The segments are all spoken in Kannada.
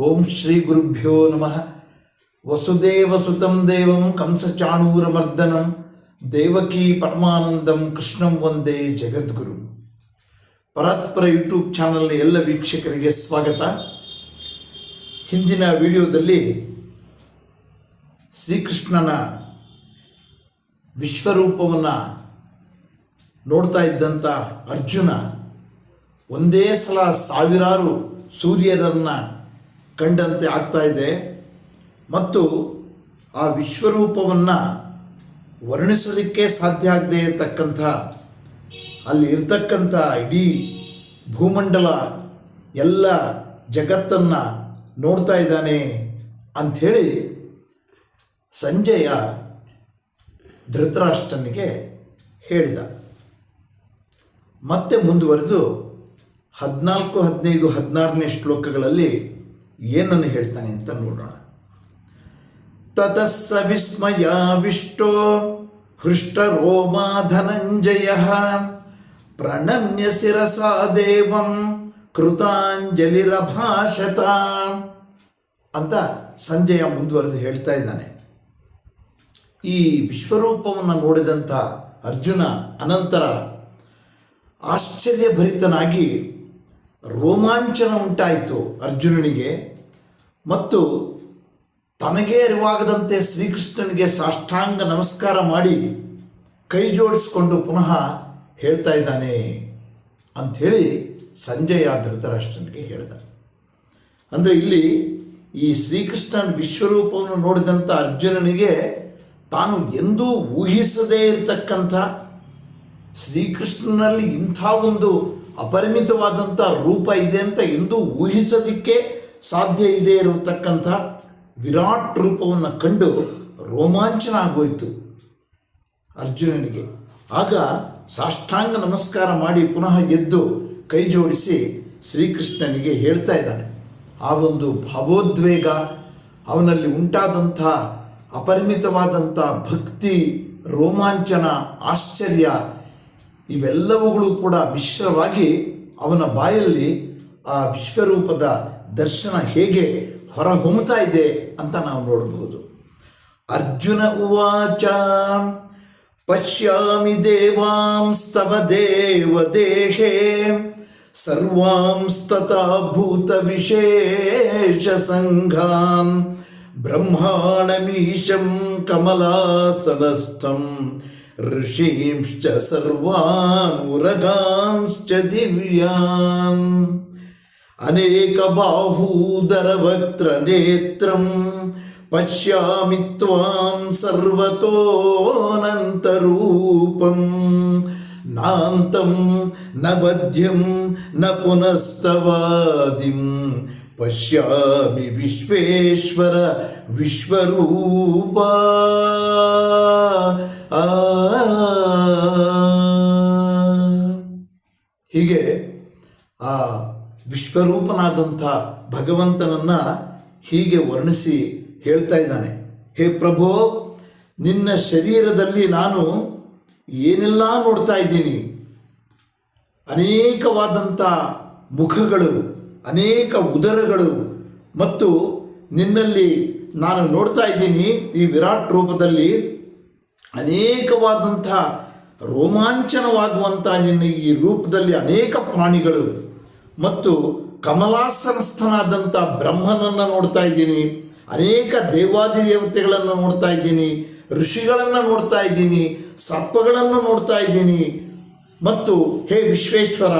ಓಂ ಶ್ರೀ ಗುರುಭ್ಯೋ ನಮಃ. ವಸುದೇವಸುತಂ ದೇವಂ ಕಂಸಚಾಣೂರಮರ್ದನಂ ದೇವಕೀ ಪರಮಾನಂದಂ ಕೃಷ್ಣಂ ವಂದೇ ಜಗದ್ಗುರು. ಪರಾತ್ಪರ ಯೂಟ್ಯೂಬ್ ಚಾನಲ್ನ ಎಲ್ಲ ವೀಕ್ಷಕರಿಗೆ ಸ್ವಾಗತ. ಹಿಂದಿನ ವಿಡಿಯೋದಲ್ಲಿ ಶ್ರೀಕೃಷ್ಣನ ವಿಶ್ವರೂಪವನ್ನು ನೋಡ್ತಾ ಇದ್ದಂಥ ಅರ್ಜುನ ಒಂದೇ ಸಲ ಸಾವಿರಾರು ಸೂರ್ಯರನ್ನು ಕಂಡಂತೆ ಆಗ್ತಾ ಇದೆ ಮತ್ತು ಆ ವಿಶ್ವರೂಪವನ್ನು ವರ್ಣಿಸೋದಕ್ಕೆ ಸಾಧ್ಯ ಆಗದೆ ಇರತಕ್ಕಂಥ ಅಲ್ಲಿ ಇರ್ತಕ್ಕಂಥ ಇಡೀ ಭೂಮಂಡಲ ಎಲ್ಲ ಜಗತ್ತನ್ನು ನೋಡ್ತಾ ಇದ್ದಾನೆ ಅಂಥೇಳಿ ಸಂಜಯ ಧೃತರಾಷ್ಟ್ರನಿಗೆ ಹೇಳಿದ. ಮತ್ತೆ ಮುಂದುವರೆದು 14, 15, 16ನೇ ಶ್ಲೋಕಗಳಲ್ಲಿ ಏನನ್ನು ಹೇಳ್ತಾನೆ ಅಂತ ನೋಡೋಣ. ತತಸ್ಸ ವಿಸ್ಮಯಾವಿಷ್ಟೋ ಹೃಷ್ಟರೋಮಾ ಧನಂಜಯಃ ಪ್ರಣಮ್ಯ ಶಿರಸಾ ದೇವಂ ಕೃತಾಂಜಲಿರಭಾಷತ ಅಂತ ಸಂಜಯ ಮುಂದುವರೆದು ಹೇಳ್ತಾ ಇದ್ದಾನೆ. ಈ ವಿಶ್ವರೂಪವನ್ನು ನೋಡಿದಂಥ ಅರ್ಜುನ ಅನಂತರ ಆಶ್ಚರ್ಯಭರಿತನಾಗಿ ರೋಮಾಂಚನ ಉಂಟಾಯಿತು ಅರ್ಜುನನಿಗೆ ಮತ್ತು ತನಗೇ ಅರಿವಾಗದಂತೆ ಶ್ರೀಕೃಷ್ಣನಿಗೆ ಸಾಷ್ಟಾಂಗ ನಮಸ್ಕಾರ ಮಾಡಿ ಕೈ ಜೋಡಿಸಿಕೊಂಡು ಪುನಃ ಹೇಳ್ತಾ ಇದ್ದಾನೆ ಅಂಥೇಳಿ ಸಂಜಯ ಧೃತರಾಷ್ಟ್ರನಿಗೆ ಹೇಳಿದ. ಅಂದರೆ ಇಲ್ಲಿ ಈ ಶ್ರೀಕೃಷ್ಣನ ವಿಶ್ವರೂಪವನ್ನು ನೋಡಿದಂಥ ಅರ್ಜುನನಿಗೆ ತಾನು ಎಂದೂ ಊಹಿಸದೇ ಇರತಕ್ಕಂಥ ಶ್ರೀಕೃಷ್ಣನಲ್ಲಿ ಇಂಥ ಒಂದು ಅಪರಿಮಿತವಾದಂಥ ರೂಪ ಇದೆ ಅಂತ ಎಂದೂ ಊಹಿಸೋದಕ್ಕೆ ಸಾಧ್ಯ ಇಲ್ಲದೆ ಇರತಕ್ಕಂಥ ವಿರಾಟ್ ರೂಪವನ್ನು ಕಂಡು ರೋಮಾಂಚನ ಆಗೋಯಿತು ಅರ್ಜುನನಿಗೆ. ಆಗ ಸಾಷ್ಟಾಂಗ ನಮಸ್ಕಾರ ಮಾಡಿ ಪುನಃ ಎದ್ದು ಕೈ ಜೋಡಿಸಿ ಶ್ರೀಕೃಷ್ಣನಿಗೆ ಹೇಳ್ತಾ ಇದ್ದಾನೆ. ಆ ಒಂದು ಭಾವೋದ್ವೇಗ, ಅವನಲ್ಲಿ ಉಂಟಾದಂಥ ಅಪರಿಮಿತವಾದಂಥ ಭಕ್ತಿ, ರೋಮಾಂಚನ, ಆಶ್ಚರ್ಯ ಇವೆಲ್ಲವುಗಳು ಕೂಡ ಮಿಶ್ರವಾಗಿ ಅವನ ಬಾಯಲ್ಲಿ ಆ ವಿಶ್ವರೂಪದ ದರ್ಶನ ಹೇಗೆ ಹೊರಹೊಮ್ಮುತ್ತಾ ಇದೆ ಅಂತ ನಾವು ನೋಡಬಹುದು. ಅರ್ಜುನ ಉವಾಚ ಪಶ್ಯಾಮಿ ದೇವಾಂಸ್ತವ ದೇವದೇಹೇ ಸರ್ವಾಂಸ್ತತಾ ಭೂತ ವಿಶೇಷ ಸಂಘಾನ್ ಬ್ರಹ್ಮಾಣಮೀಶಂ ಕಮಲಾಸನಸ್ಥಂ ಋಷೀಂಶ್ಚ ಸರ್ವಾನ್ ಉರಗಾಂಶ್ಚ ದಿವ್ಯಾನ್ ಅನೇಕ ಬಾಹೂದರ ವಕ್ತ್ರ ನೇತ್ರಂ ಪಶ್ಯಾಮಿ ತ್ವಾಂ ಸರ್ವತೋನಂತರೂಪಂ ನಾಂತಂ ನ ಮಧ್ಯಂ ನ ಪುನಸ್ತವಾದಿಂ ಪಶ್ಯಾಮಿ ವಿಶ್ವೇಶ್ವರ ವಿಶ್ವರೂಪ. ಹೀಗೆ ಆ ವಿಶ್ವರೂಪನಾದಂಥ ಭಗವಂತನನ್ನು ಹೀಗೆ ವರ್ಣಿಸಿ ಹೇಳ್ತಾ ಇದ್ದಾನೆ. ಹೇ ಪ್ರಭೋ, ನಿನ್ನ ಶರೀರದಲ್ಲಿ ನಾನು ಏನೆಲ್ಲ ನೋಡ್ತಾ ಇದ್ದೀನಿ. ಅನೇಕವಾದಂಥ ಮುಖಗಳು, ಅನೇಕ ಉದರಗಳು ಮತ್ತು ನಿನ್ನಲ್ಲಿ ನಾನು ನೋಡ್ತಾ ಇದ್ದೀನಿ ಈ ವಿರಾಟ್ ರೂಪದಲ್ಲಿ ಅನೇಕವಾದಂಥ ರೋಮಾಂಚನವಾಗುವಂಥ ನಿನ್ನ ಈ ರೂಪದಲ್ಲಿ ಅನೇಕ ಪ್ರಾಣಿಗಳು ಮತ್ತು ಕಮಲಾಸನಸ್ಥನಾದಂಥ ಬ್ರಹ್ಮನನ್ನು ನೋಡ್ತಾ ಇದ್ದೀನಿ, ಅನೇಕ ದೇವಾದಿ ದೇವತೆಗಳನ್ನು ನೋಡ್ತಾ ಇದ್ದೀನಿ, ಋಷಿಗಳನ್ನು ನೋಡ್ತಾ ಇದ್ದೀನಿ, ಸರ್ಪಗಳನ್ನು ನೋಡ್ತಾ ಇದ್ದೀನಿ ಮತ್ತು ಹೇ ವಿಶ್ವೇಶ್ವರ,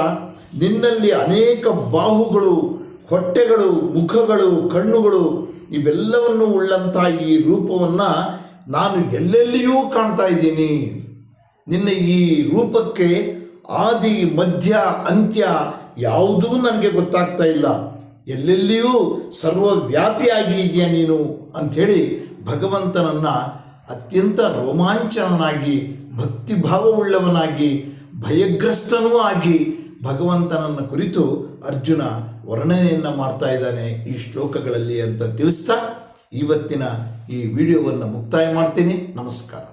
ನಿನ್ನಲ್ಲಿ ಅನೇಕ ಬಾಹುಗಳು, ಹೊಟ್ಟೆಗಳು, ಮುಖಗಳು, ಕಣ್ಣುಗಳು ಇವೆಲ್ಲವನ್ನು ಉಳ್ಳಂಥ ಈ ರೂಪವನ್ನು ನಾನು ಎಲ್ಲೆಲ್ಲಿಯೂ ಕಾಣ್ತಾ ಇದ್ದೀನಿ. ನಿನ್ನ ಈ ರೂಪಕ್ಕೆ ಆದಿ ಮಧ್ಯ ಅಂತ್ಯ ಯಾವುದೂ ನನಗೆ ಗೊತ್ತಾಗ್ತಾ ಇಲ್ಲ. ಎಲ್ಲೆಲ್ಲಿಯೂ ಸರ್ವವ್ಯಾಪಿಯಾಗಿ ಇದೆಯಾ ನೀನು ಅಂಥೇಳಿ ಭಗವಂತನನ್ನು ಅತ್ಯಂತ ರೋಮಾಂಚನನಾಗಿ, ಭಕ್ತಿಭಾವವುಳ್ಳವನಾಗಿ, ಭಯಗ್ರಸ್ತನೂ ಆಗಿ ಭಗವಂತನನ್ನು ಕುರಿತು ಅರ್ಜುನ ವರ್ಣನೆಯನ್ನು ಮಾಡ್ತಾ ಇದ್ದಾನೆ ಈ ಶ್ಲೋಕಗಳಲ್ಲಿ ಅಂತ ತಿಳಿಸ್ತಾ ಇವತ್ತಿನ ಈ ವಿಡಿಯೋವನ್ನು ಮುಕ್ತಾಯ ಮಾಡ್ತೀನಿ. ನಮಸ್ಕಾರ.